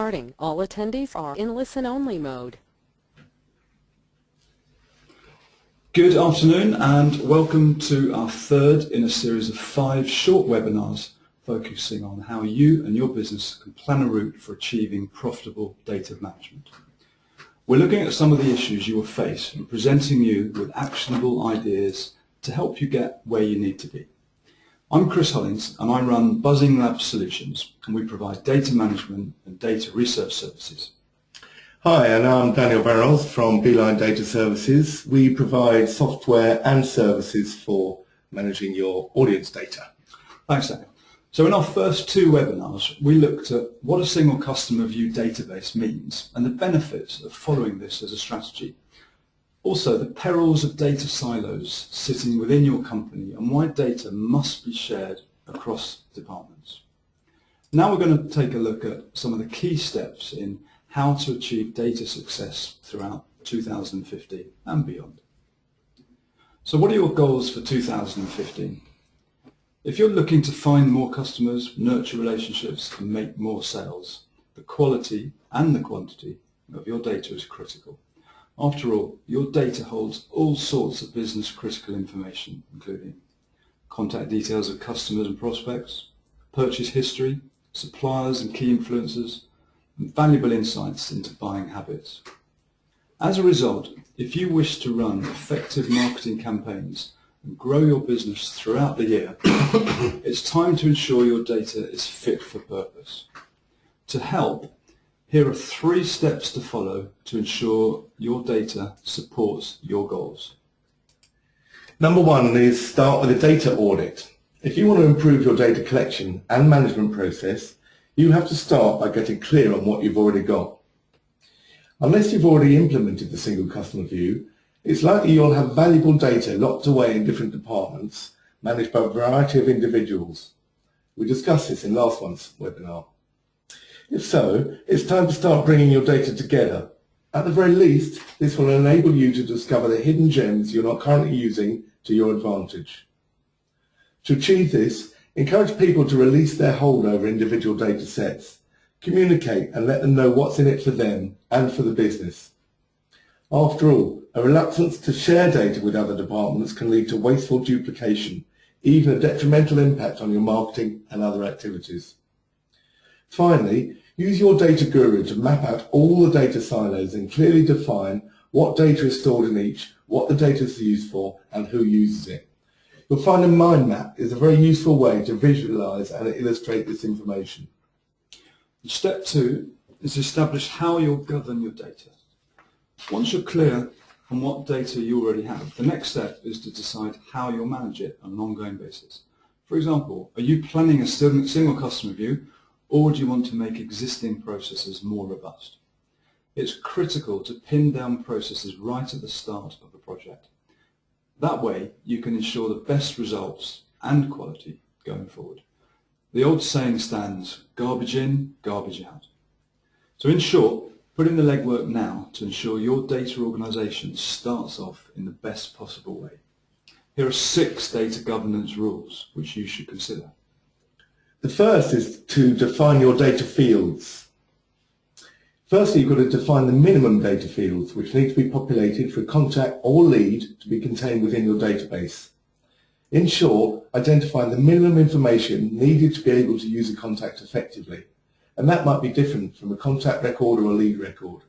Starting. All attendees are in listen-only mode. Good afternoon and welcome to our third in a series of 5 short webinars focusing on how you and your business can plan a route for achieving profitable data management. We're looking at some of the issues you will face and presenting you with actionable ideas to help you get where you need to be. I'm Chris Hollins and I run Buzzing Lab Solutions, and we provide data management and data research services. Hi, and I'm Daniel Barrels from Beeline Data Services. We provide software and services for managing your audience data. Thanks, Daniel. So in our first 2 webinars, we looked at what a single customer view database means and the benefits of following this as a strategy. Also, the perils of data silos sitting within your company and why data must be shared across departments. Now we're going to take a look at some of the key steps in how to achieve data success throughout 2015 and beyond. So what are your goals for 2015? If you're looking to find more customers, nurture relationships and make more sales, the quality and the quantity of your data is critical. After all, your data holds all sorts of business critical information, including contact details of customers and prospects, purchase history, suppliers and key influencers, and valuable insights into buying habits. As a result, if you wish to run effective marketing campaigns and grow your business throughout the year, it's time to ensure your data is fit for purpose. To help, here are 3 steps to follow to ensure your data supports your goals. Number 1 is start with a data audit. If you want to improve your data collection and management process, you have to start by getting clear on what you've already got. Unless you've already implemented the single customer view, it's likely you'll have valuable data locked away in different departments managed by a variety of individuals. We discussed this in last month's webinar. If so, it's time to start bringing your data together. At the very least, this will enable you to discover the hidden gems you're not currently using to your advantage. To achieve this, encourage people to release their hold over individual data sets. Communicate and let them know what's in it for them and for the business. After all, a reluctance to share data with other departments can lead to wasteful duplication, even a detrimental impact on your marketing and other activities. Finally, use your data guru to map out all the data silos and clearly define what data is stored in each, what the data is used for, and who uses it. You'll find a mind map is a very useful way to visualize and illustrate this information. Step 2 is to establish how you'll govern your data. Once you're clear on what data you already have, the next step is to decide how you'll manage it on an ongoing basis. For example, are you planning a single customer view, or do you want to make existing processes more robust? It's critical to pin down processes right at the start of the project. That way, you can ensure the best results and quality going forward. The old saying stands, garbage in, garbage out. So in short, put in the legwork now to ensure your data organisation starts off in the best possible way. Here are 6 data governance rules which you should consider. The first is to define your data fields. Firstly, you've got to define the minimum data fields which need to be populated for a contact or lead to be contained within your database. In short, identify the minimum information needed to be able to use a contact effectively, and that might be different from a contact record or a lead record.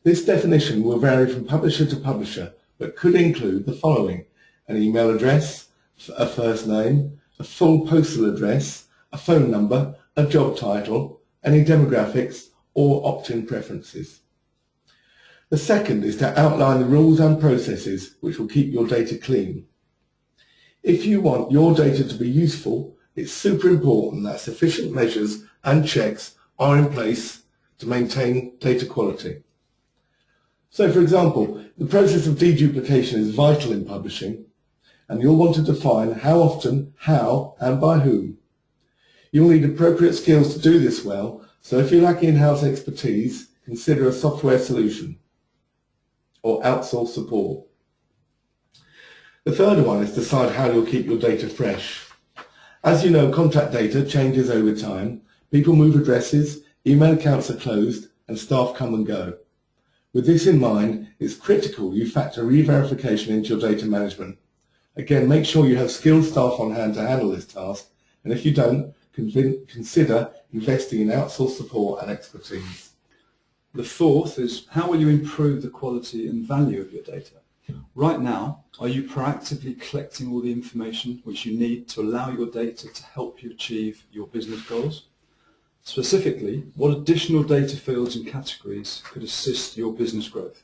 This definition will vary from publisher to publisher, but could include the following: an email address, a first name, a full postal address, a phone number, a job title, any demographics or opt-in preferences. The second is to outline the rules and processes which will keep your data clean. If you want your data to be useful, it's super important that sufficient measures and checks are in place to maintain data quality. So for example, the process of deduplication is vital in publishing, and you'll want to define how often, how, and by whom. You'll need appropriate skills to do this well, so if you lack in-house expertise, consider a software solution or outsource support. The third one is decide how you'll keep your data fresh. As you know, contact data changes over time. People move addresses, email accounts are closed and staff come and go. With this in mind, it's critical you factor re-verification into your data management. Again, make sure you have skilled staff on hand to handle this task, and if you don't, consider investing in outsourced support and expertise. The fourth is, how will you improve the quality and value of your data? Right now, are you proactively collecting all the information which you need to allow your data to help you achieve your business goals? Specifically, what additional data fields and categories could assist your business growth?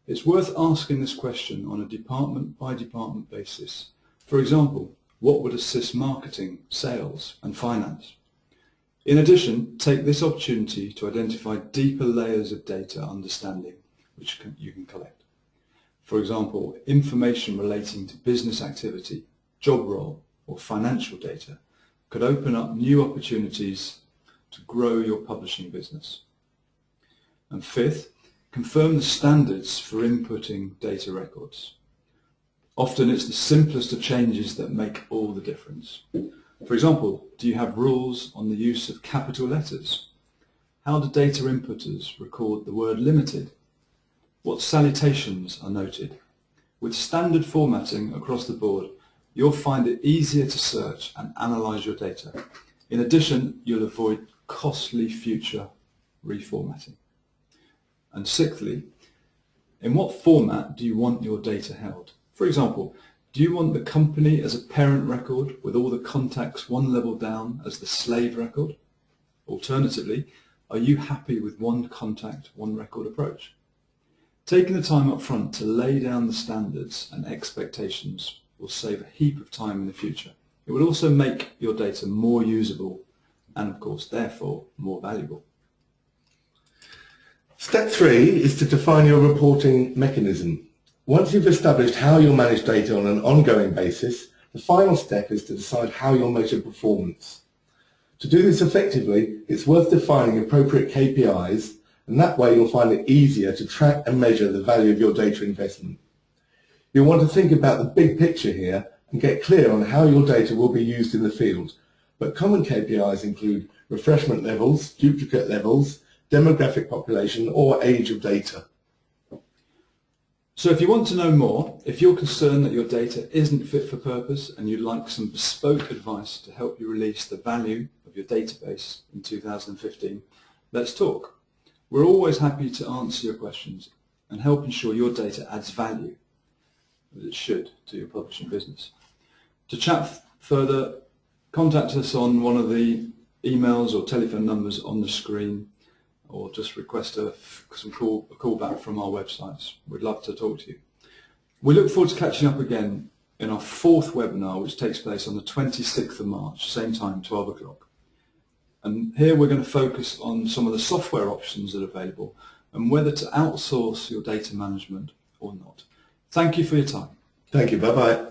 It's worth asking this question on a department-by-department basis. For example, what would assist marketing, sales, and finance? In addition, take this opportunity to identify deeper layers of data understanding which you can collect. For example, information relating to business activity, job role, or financial data could open up new opportunities to grow your publishing business. And fifth, confirm the standards for inputting data records. Often it's the simplest of changes that make all the difference. For example, do you have rules on the use of capital letters? How do data inputters record the word limited? What salutations are noted? With standard formatting across the board, you'll find it easier to search and analyze your data. In addition, you'll avoid costly future reformatting. And sixthly, in what format do you want your data held? For example, do you want the company as a parent record with all the contacts one level down as the slave record? Alternatively, are you happy with one contact, one record approach? Taking the time up front to lay down the standards and expectations will save a heap of time in the future. It will also make your data more usable and, of course, therefore, more valuable. Step 3 is to define your reporting mechanism. Once you've established how you'll manage data on an ongoing basis, the final step is to decide how you'll measure performance. To do this effectively, it's worth defining appropriate KPIs, and that way you'll find it easier to track and measure the value of your data investment. You'll want to think about the big picture here and get clear on how your data will be used in the field, but common KPIs include refreshment levels, duplicate levels, demographic population, or age of data. So if you want to know more, if you're concerned that your data isn't fit for purpose and you'd like some bespoke advice to help you release the value of your database in 2015, let's talk. We're always happy to answer your questions and help ensure your data adds value, as it should, to your publishing business. To chat further, contact us on one of the emails or telephone numbers on the screen, or just request a call back from our websites. We'd love to talk to you. We look forward to catching up again in our fourth webinar, which takes place on the 26th of March, same time, 12 o'clock. And here we're going to focus on some of the software options that are available and whether to outsource your data management or not. Thank you for your time. Thank you. Bye-bye.